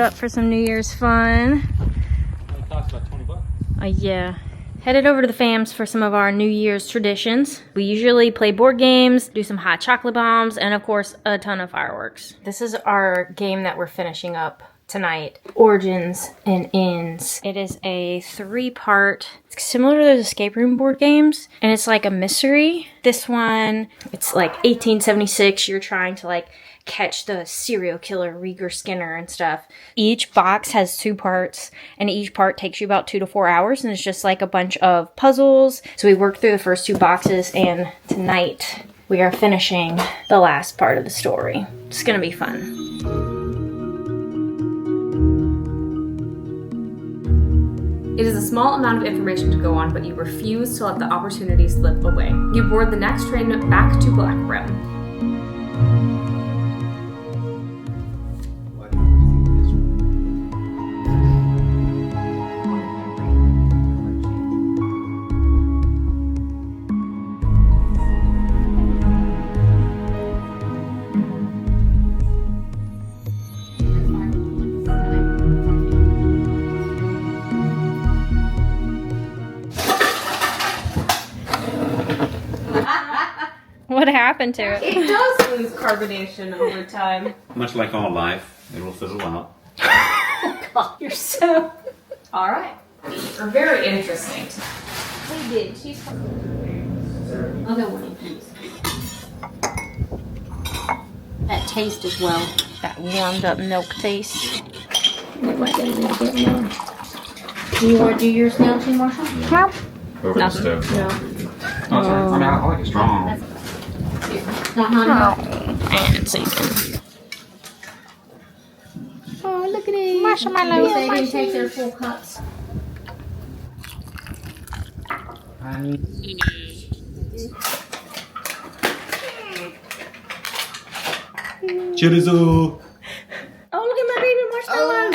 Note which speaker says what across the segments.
Speaker 1: up for some New Year's fun.
Speaker 2: It costs about 20 bucks.
Speaker 1: Yeah. Headed over to the fams for some of our New Year's traditions. We usually play board games, do some hot chocolate bombs, and of course, a ton of fireworks. This is our game that we're finishing up tonight. Origins and Ends. It is a 3-part, it's similar to those escape room board games, and it's like a mystery. This one, it's like 1876. You're trying to like catch the serial killer Reager Skinner and stuff. Each box has 2 parts, and each part takes you about 2 to 4 hours, and it's just like a bunch of puzzles. So we worked through the first 2 boxes, and tonight we are finishing the last part of the story. It's gonna be fun.
Speaker 3: It is a small amount of information to go on, but you refuse to let the opportunity slip away. You board the next train back to Blackbrim.
Speaker 1: What happened to it?
Speaker 3: It does lose carbonation over time.
Speaker 2: Much like all life, it will fizzle out.
Speaker 3: God, you're so... Alright. Are very interesting. We did. She's... I'll go one, please.
Speaker 1: That taste as well. That warmed up milk taste.
Speaker 3: Do you want to do yours now too, Marshall?
Speaker 1: No.
Speaker 2: Over the stove.
Speaker 3: No.
Speaker 2: Oh, sorry. I mean, I like it strong.
Speaker 3: Not hot enough?
Speaker 1: And season.
Speaker 3: Oh, look at it.
Speaker 1: Marshmallow.
Speaker 3: They didn't take their full cups.
Speaker 2: Chorizo.
Speaker 3: Oh, look at my baby marshmallows.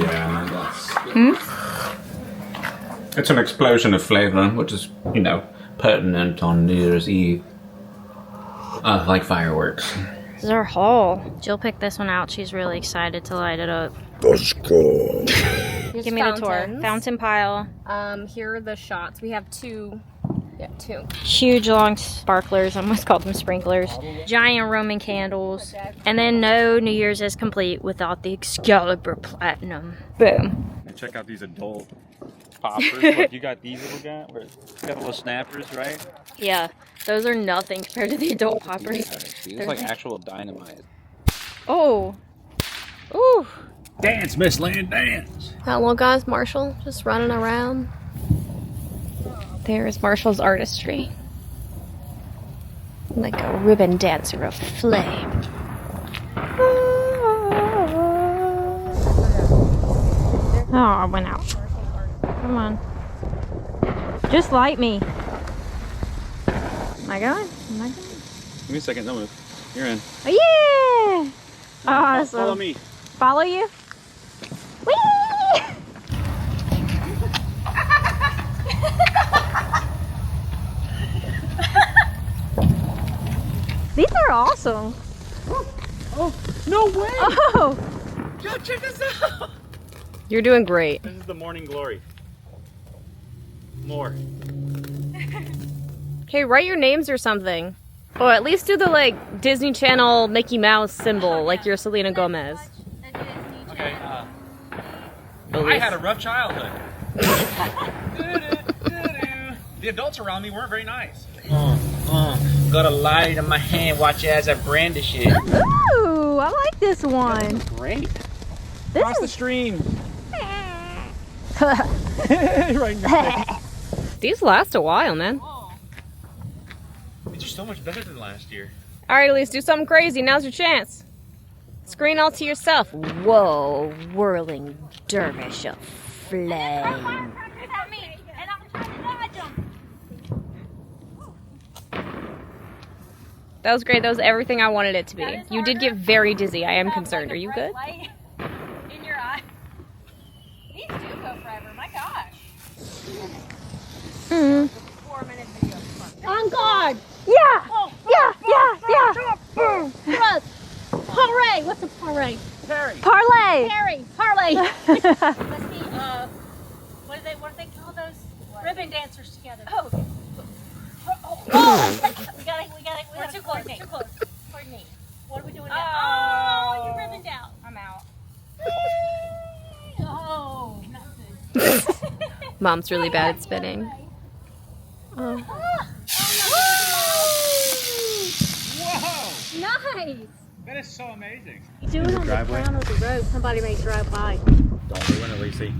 Speaker 2: Yeah, that's... It's an explosion of flavour, which is, you know, pertinent on New Year's Eve. Like fireworks.
Speaker 1: This is our haul. Jill picked this one out. She's really excited to light it up.
Speaker 4: Let's go.
Speaker 1: Give me the tour. Fountain pile.
Speaker 3: Here are the shots. We have 2. Yeah, 2.
Speaker 1: Huge long sparklers. I almost called them sprinklers. Giant Roman candles. And then no New Year's is complete without the Excalibur Platinum. Boom.
Speaker 2: Check out these adult poppers. Look, you got these little guys where it's got little snappers, right?
Speaker 1: Yeah, those are nothing compared to the adult poppers.
Speaker 2: It's like actual dynamite.
Speaker 1: Oh. Ooh.
Speaker 2: Dance, Miss Land, dance.
Speaker 3: Hello guys, Marshall just running around.
Speaker 1: There's Marshall's artistry. Like a ribbon dancer of flame. Oh, I went out. Come on. Just light me. Am I going? Am I going?
Speaker 2: Give me a second, don't move. You're in.
Speaker 1: Oh, yeah! Awesome.
Speaker 2: Follow me.
Speaker 1: Follow you? Whee! These are awesome.
Speaker 2: Oh, no way!
Speaker 1: Oh!
Speaker 2: Yo, check this out!
Speaker 3: You're doing great.
Speaker 2: This is the morning glory. More.
Speaker 3: Okay, write your names or something. Or at least do the like Disney Channel Mickey Mouse symbol, like you're Selena Gomez.
Speaker 2: Okay, I had a rough childhood. The adults around me weren't very nice. Got a light in my hand, watch as I brandish it.
Speaker 1: Ooh, I like this one.
Speaker 2: Great.
Speaker 1: This
Speaker 2: Cross the
Speaker 1: is...
Speaker 2: stream. Right in your face.
Speaker 3: These last a while, man.
Speaker 2: These are so much better than last year.
Speaker 3: Alright, Elise, do something crazy. Now's your chance. Screen all to yourself.
Speaker 1: Whoa, whirling dervish of flame.
Speaker 3: That was great. That was everything I wanted it to be. You did get very dizzy. I am concerned. Are you good?
Speaker 5: In your eye. These do go forever. My gosh. 4-minute video.
Speaker 3: On guard!
Speaker 1: Yeah! Yeah!
Speaker 3: Boom! Hooray! What's a hooray?
Speaker 5: Let's see, what do they call those? Ribbon dancers together. Oh, okay. We got it. We're too close. Too close. Pardon me. What are we doing now? Oh, you ribboned out. I'm out. Oh, not good.
Speaker 1: Mom's really bad at spinning. Oh.
Speaker 2: Whoa!
Speaker 5: Nice.
Speaker 2: That is so amazing.
Speaker 5: Do it on the crown of the road. Somebody may drive by.
Speaker 2: Don't ruin it, Lacey.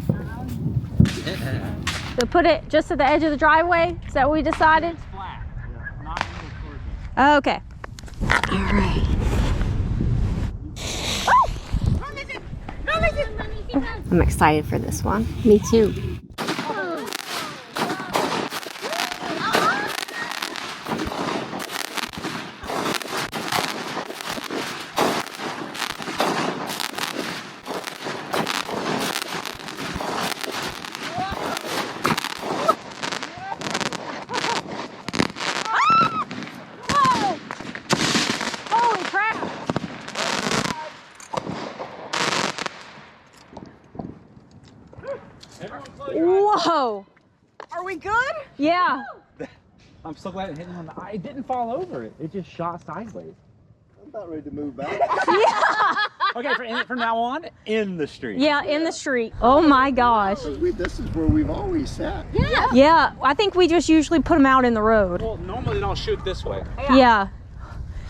Speaker 1: So put it just at the edge of the driveway? Is that what we decided?
Speaker 2: It's flat. Yeah, not in the torsion.
Speaker 1: Oh, okay. All right. I'm excited for this one.
Speaker 5: Me too.
Speaker 1: Whoa!
Speaker 4: Are we good?
Speaker 1: Yeah.
Speaker 2: I'm so glad it hit me on the eye. It didn't fall over. It just shot sideways.
Speaker 6: I'm about ready to move back.
Speaker 2: Okay, from now on, in the street.
Speaker 1: Yeah, in the street. Oh my gosh.
Speaker 6: This is where we've always sat.
Speaker 1: Yeah, I think we just usually put them out in the road.
Speaker 2: Well, normally they don't shoot this way.
Speaker 1: Yeah.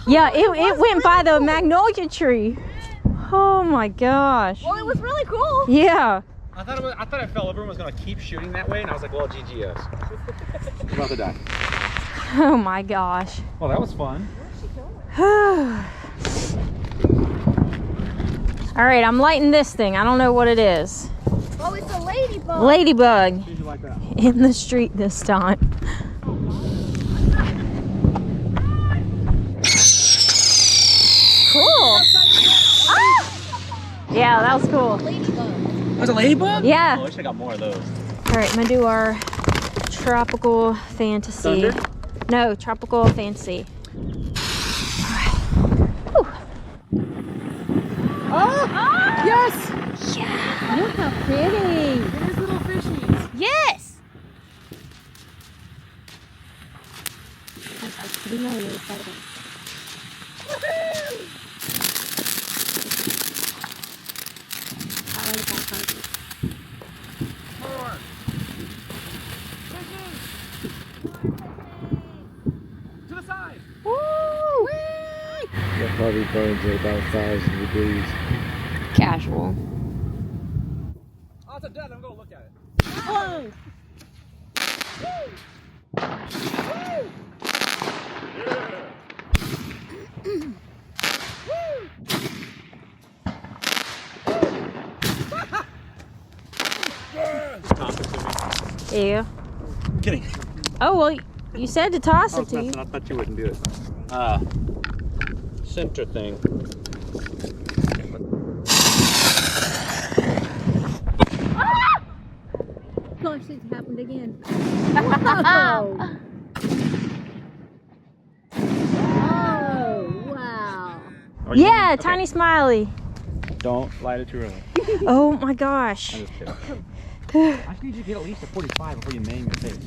Speaker 1: Yeah, it went by the magnolia tree. Oh my gosh.
Speaker 4: Well, it was really cool.
Speaker 1: Yeah.
Speaker 2: I thought it fell over and was gonna keep shooting that way, and I was like, well, GGS. About to die.
Speaker 1: Oh my gosh.
Speaker 2: Well, that was fun.
Speaker 1: All right, I'm lighting this thing. I don't know what it is.
Speaker 4: Oh, it's a ladybug.
Speaker 1: Ladybug
Speaker 2: Usually like that.
Speaker 1: in the street this time. Cool. Yeah, that was cool.
Speaker 2: That was a ladybug?
Speaker 1: Yeah.
Speaker 2: Oh, I wish I got more of those.
Speaker 1: All right, I'm gonna do our tropical fantasy.
Speaker 2: Thunder?
Speaker 1: No, tropical fantasy.
Speaker 4: Oh, yes.
Speaker 1: Yeah.
Speaker 4: Look how pretty. There's little fishies.
Speaker 1: Yes.
Speaker 2: To the side!
Speaker 1: Woo!
Speaker 6: That probably burns at about 1,000 degrees.
Speaker 1: Casual.
Speaker 2: Oh, it's a dead. I'm gonna look at it.
Speaker 4: Oh.
Speaker 1: Yeah.
Speaker 2: Kidding.
Speaker 1: Oh well, you said to toss
Speaker 2: I
Speaker 1: it
Speaker 2: was
Speaker 1: to you.
Speaker 2: messing. I thought you wouldn't do it. Center thing.
Speaker 4: Gosh, it's happened again. Whoa. Oh, wow.
Speaker 1: Yeah, tiny smiley.
Speaker 2: Don't light it too early.
Speaker 1: Oh my gosh.
Speaker 2: I'm just kidding. I just need you to get at least a 45 before you name your face.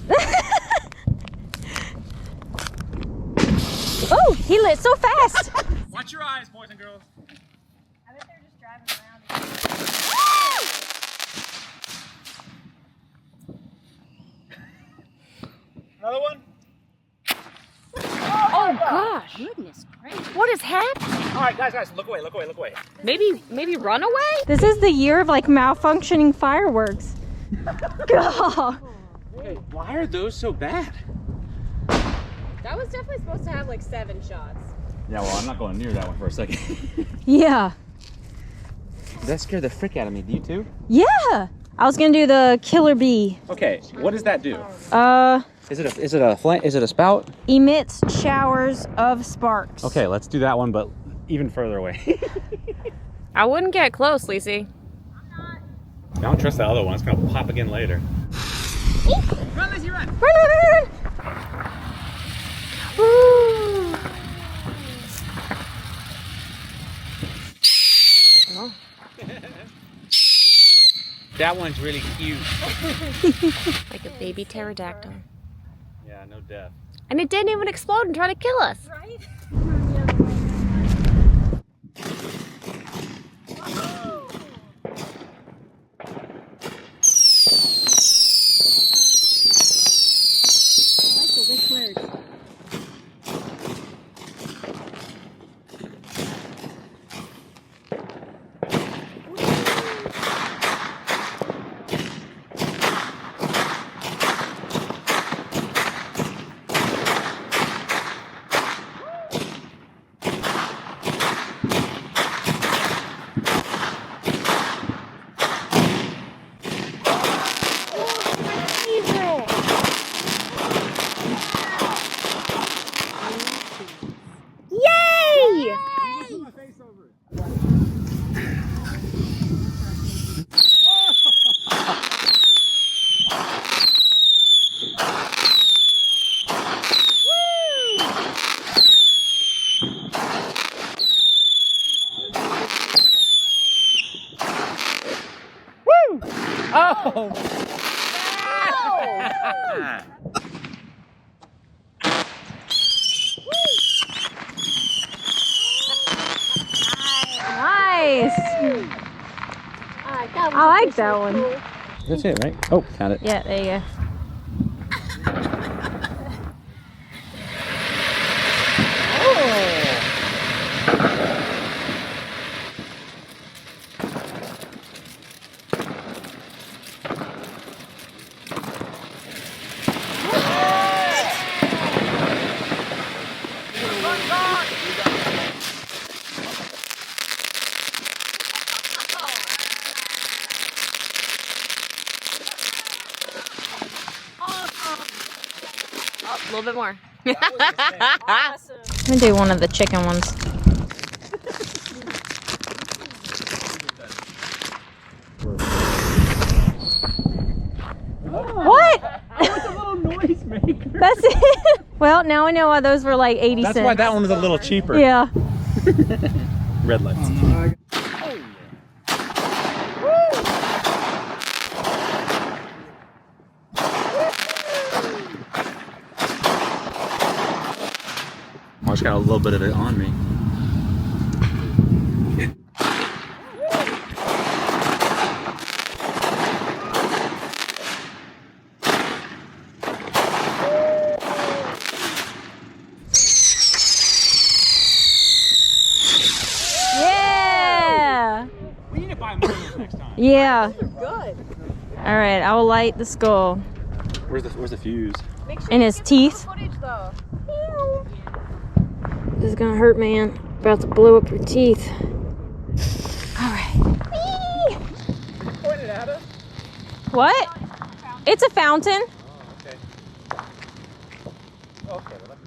Speaker 1: Oh, he lit so fast.
Speaker 2: Watch your eyes, boys and girls.
Speaker 5: I bet they're just driving around.
Speaker 2: Another one?
Speaker 1: Oh gosh.
Speaker 5: Goodness gracious.
Speaker 1: What is happening?
Speaker 2: All right, guys, look away, look away, look away.
Speaker 1: Maybe run away? This is the year of like malfunctioning fireworks. God.
Speaker 2: Hey, why are those so bad?
Speaker 4: That was definitely supposed to have like 7 shots.
Speaker 2: Yeah, well, I'm not going near that one for a second.
Speaker 1: Yeah.
Speaker 2: That scared the frick out of me. Do you too?
Speaker 1: Yeah. I was gonna do the killer bee.
Speaker 2: Okay, what does that do? Is it a spout?
Speaker 1: Emits showers of sparks.
Speaker 2: Okay, let's do that one, but even further away.
Speaker 7: I wouldn't get close, Lacey.
Speaker 2: I don't trust the other one. It's gonna pop again later. Run, Lacey, run!
Speaker 1: Run. Woo.
Speaker 8: that one's really cute.
Speaker 7: Like a baby pterodactyl.
Speaker 8: Yeah, no death.
Speaker 7: And it didn't even explode and try to kill us.
Speaker 5: Right?
Speaker 7: Yay!
Speaker 8: Oh!
Speaker 7: Nice! I like that one.
Speaker 8: That's it, right? Oh, got it.
Speaker 7: Yeah, there you go. A little bit more.
Speaker 5: Awesome.
Speaker 1: I'm gonna do one of the chicken ones. What?
Speaker 8: What's a little noise maker?
Speaker 1: That's it. Well, now I know why those were like 80
Speaker 8: That's
Speaker 1: cents.
Speaker 8: why that one was a little cheaper.
Speaker 1: Yeah.
Speaker 8: Red lights. I just got a little bit of it on me.
Speaker 1: Yeah.
Speaker 8: We need to buy more of those next time.
Speaker 1: Yeah.
Speaker 4: Good.
Speaker 1: All right, I will light the skull.
Speaker 8: Where's the fuse?
Speaker 4: Make sure
Speaker 1: In
Speaker 4: you
Speaker 1: his
Speaker 4: get
Speaker 1: teeth.
Speaker 4: some footage, though.
Speaker 1: This is gonna hurt, man. About to blow up your teeth. All right.
Speaker 8: Point it at us.
Speaker 1: What? It's a fountain.
Speaker 8: Okay. Okay, well,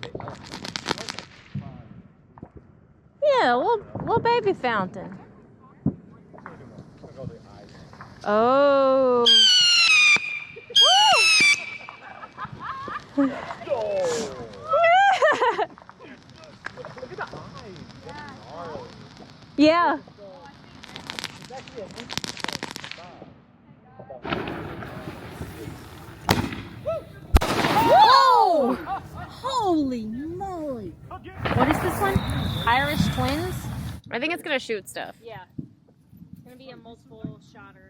Speaker 1: Yeah, a little baby fountain. Oh. Woo! Yeah. Whoa! Holy moly! What is this one? Irish twins?
Speaker 7: I think it's gonna shoot stuff.
Speaker 1: Yeah. It's gonna be a multiple shotter.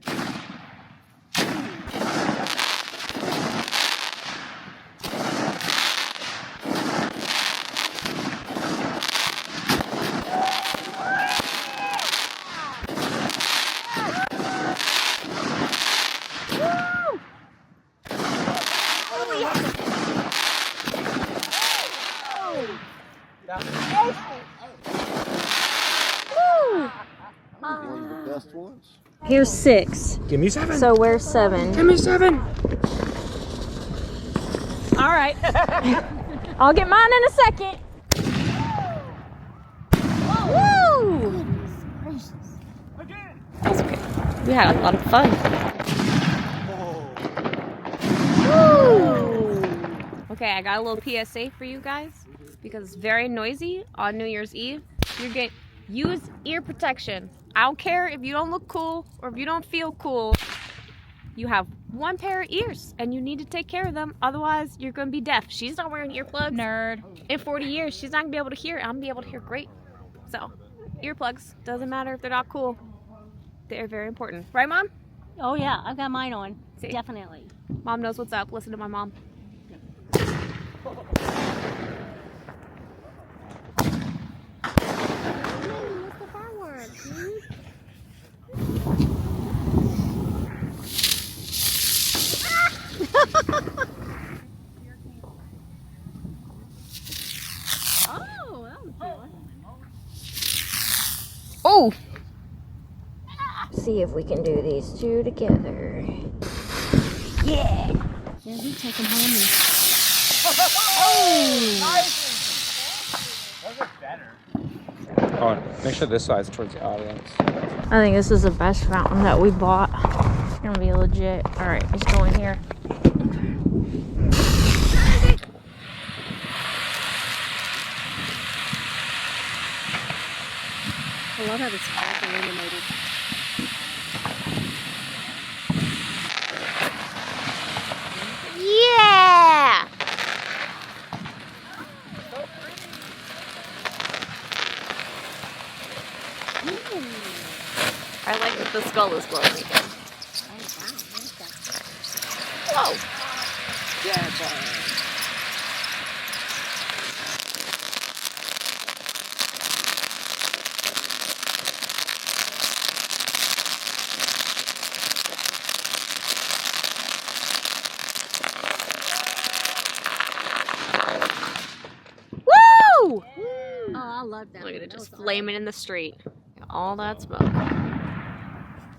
Speaker 6: One of the best ones.
Speaker 1: Here's 6.
Speaker 8: give me 7.
Speaker 1: So where's 7?
Speaker 8: Give me 7.
Speaker 1: All right. I'll get mine in a second. Woo!
Speaker 7: That's okay. We had a lot of fun.
Speaker 1: Woo!
Speaker 7: Okay, I got a little PSA for you guys because it's very noisy on New Year's Eve. Use ear protection. I don't care if you don't look cool or if you don't feel cool. You have one pair of ears and you need to take care of them. Otherwise, you're going to be deaf. She's not wearing earplugs.
Speaker 5: Nerd.
Speaker 7: In 40 years, she's not going to be able to hear. I'm going to be able to hear great. So, earplugs. Doesn't matter if they're not cool. They're very important. Right, Mom?
Speaker 5: Oh yeah, I've got mine on.
Speaker 7: See?
Speaker 5: Definitely.
Speaker 7: Mom knows what's up. Listen to my mom.
Speaker 1: Oh! See if we can do these two together. Yeah!
Speaker 5: Yeah, we take them home and...
Speaker 8: Oh, make sure this side's towards the audience.
Speaker 1: I think this is the best fountain that we bought. It's gonna be legit. Alright, let's go in here.
Speaker 5: I love how this is illuminated.
Speaker 7: Yeah! I like that the skull is glowing again. Whoa! Woo!
Speaker 5: Oh, I love that.
Speaker 7: Look at it
Speaker 5: That
Speaker 7: just
Speaker 5: was
Speaker 7: flaming in the street. All that smoke.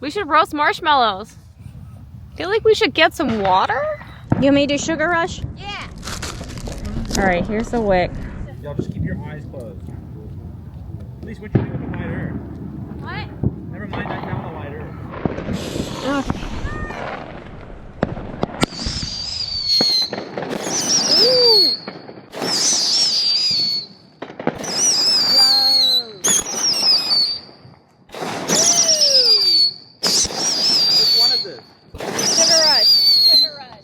Speaker 7: We should roast marshmallows. Feel like we should get some water?
Speaker 1: You want me to do Sugar Rush?
Speaker 7: Yeah.
Speaker 1: Alright, here's the wick.
Speaker 8: Y'all just keep your eyes closed. At least what you do with the lighter.
Speaker 7: What?
Speaker 8: Never mind, I found the lighter.
Speaker 1: Okay.
Speaker 8: Which one is this?
Speaker 7: Sugar rush. Sugar rush.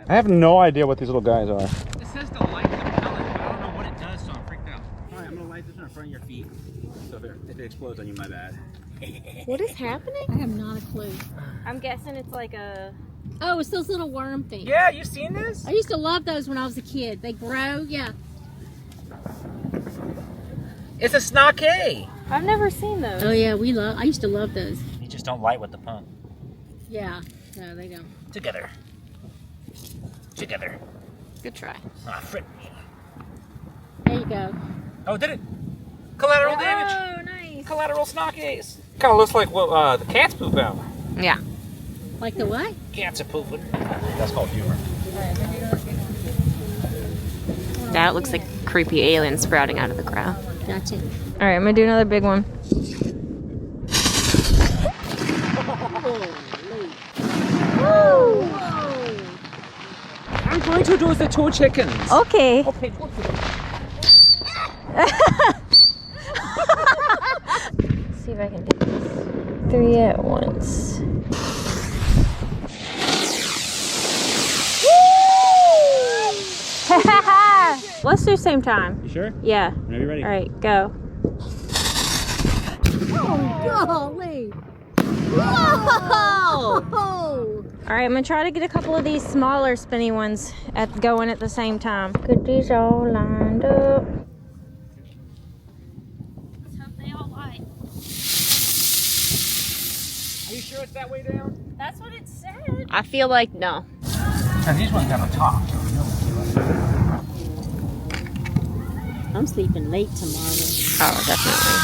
Speaker 8: I have no idea what these little guys are.
Speaker 2: It says to light the pellet, but I don't know what it does, so I'm freaked out. Alright, I'm gonna light this one in front of your feet. So if it explodes on you, my bad.
Speaker 7: What is happening?
Speaker 5: I have not a clue.
Speaker 1: I'm guessing it's like a...
Speaker 5: Oh, it's those little worm things.
Speaker 2: Yeah, you seen this?
Speaker 5: I used to love those when I was a kid. They grow, yeah.
Speaker 2: It's a stockade.
Speaker 1: I've never seen those.
Speaker 5: Oh yeah, I used to love those.
Speaker 2: You just don't light with the pump.
Speaker 5: Yeah. No, they don't.
Speaker 2: Together. Together.
Speaker 7: Good try.
Speaker 2: Ah, frick.
Speaker 5: There you go.
Speaker 2: Oh, did it? Collateral damage.
Speaker 1: Oh, nice.
Speaker 2: Collateral snockies. Kind of looks like what the cats poop out.
Speaker 7: Yeah.
Speaker 5: Like the what?
Speaker 2: Cats are pooping. That's called humor.
Speaker 7: That looks like creepy alien sprouting out of the ground.
Speaker 5: Gotcha.
Speaker 1: Alright, I'm gonna do another big one.
Speaker 2: I'm going to do the two chickens.
Speaker 1: Okay.
Speaker 2: Okay.
Speaker 1: See if I can do this. 3 at once. Let's do same time.
Speaker 8: You sure?
Speaker 1: Yeah.
Speaker 8: Whenever you're ready.
Speaker 1: Alright, go.
Speaker 5: Oh, golly. Whoa!
Speaker 1: Alright, I'm gonna try to get a couple of these smaller spinny ones going at the same time. Get these all lined up.
Speaker 5: Let's hope they all light.
Speaker 2: Are you sure it's that way down?
Speaker 5: That's what it said.
Speaker 7: I feel like no.
Speaker 2: Because these ones have a top.
Speaker 5: I'm sleeping late tomorrow.
Speaker 7: Oh, definitely.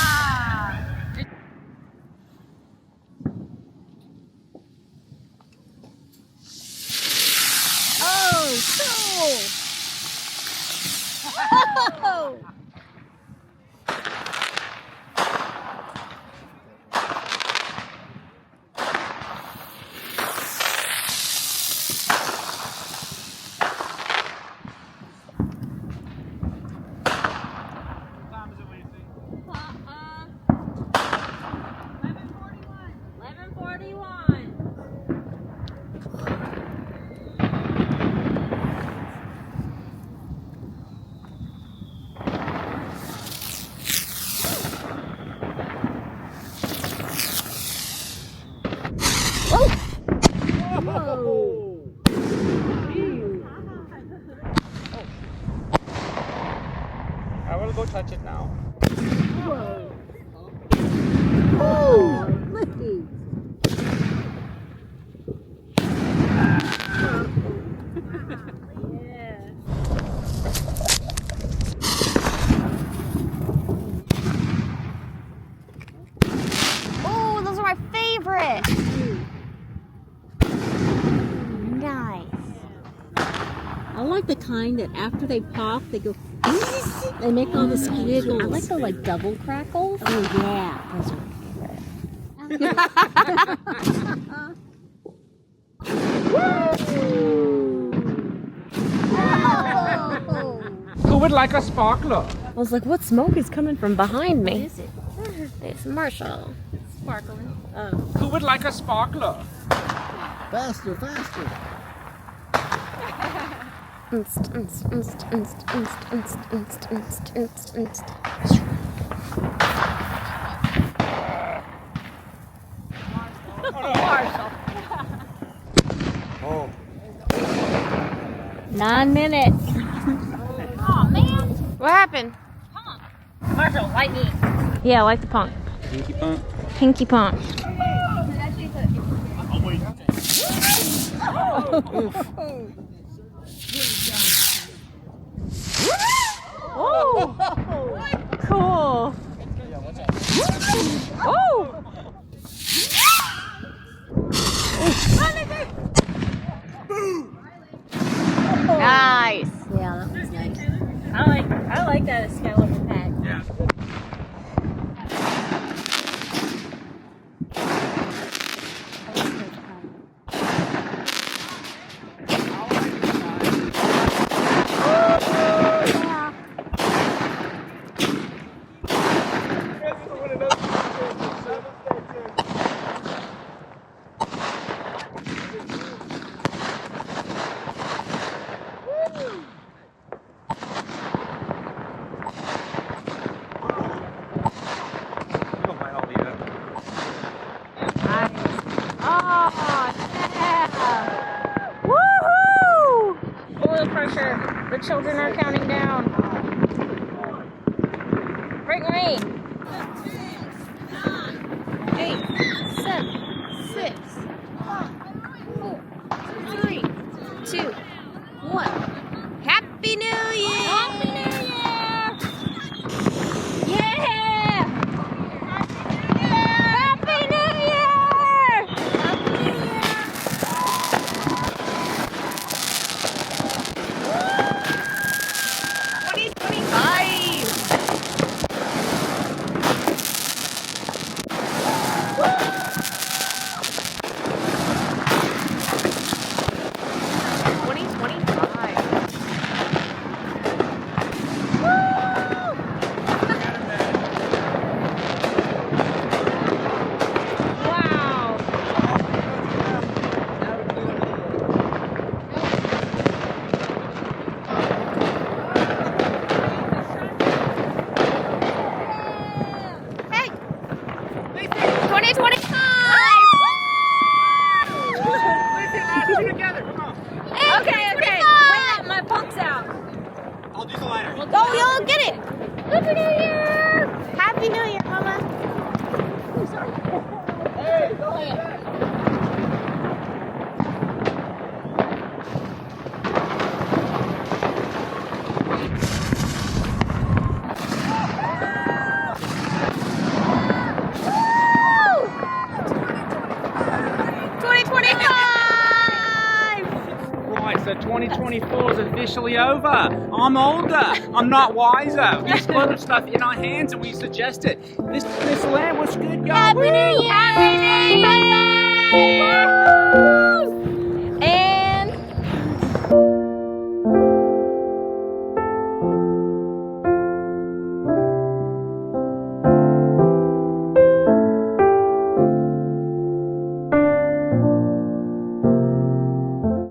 Speaker 8: Time is it, Lucy?
Speaker 1: 11:41.
Speaker 8: I will go touch it now.
Speaker 7: Oh, those are my favorite. Nice.
Speaker 9: I like the kind that after they pop, they go. They make all the squiggles.
Speaker 5: I like the like double crackles.
Speaker 9: Oh yeah, those are
Speaker 8: Who would like a sparkler?
Speaker 7: I was like, what smoke is coming from behind me? What is it? It's Marshall.
Speaker 1: Sparkling.
Speaker 8: Who would like a sparkler?
Speaker 6: Faster, faster. Oh,
Speaker 5: 9 minutes.
Speaker 1: Oh man.
Speaker 7: What happened?
Speaker 1: Marshall, light me.
Speaker 7: Yeah, I like the punk.
Speaker 8: Pinky pump.
Speaker 7: Pinky punk. Oh, cool. Oh. Nice.
Speaker 5: Yeah, that was nice.
Speaker 1: I like that skeleton pack.
Speaker 8: Yeah.
Speaker 1: The children are counting down. Bring me.
Speaker 7: 8, 7, 6, 5, 4, 3, 2, 1. Happy New Year!
Speaker 1: Happy New Year!
Speaker 7: Yeah! Happy New Year! Happy New Year! 2025!
Speaker 8: Together, come on.
Speaker 1: Okay. Wait, my punk's out.
Speaker 8: I'll do the lighter.
Speaker 7: Oh, y'all get it! Happy New Year! Happy New Year, Mama!
Speaker 8: Hey, go ahead. Right, so 2024 is officially over.
Speaker 10: I'm older. I'm not wiser. We exploded stuff in our hands and we suggest it. This land was good, y'all.
Speaker 5: Happy New Year! Bye-bye!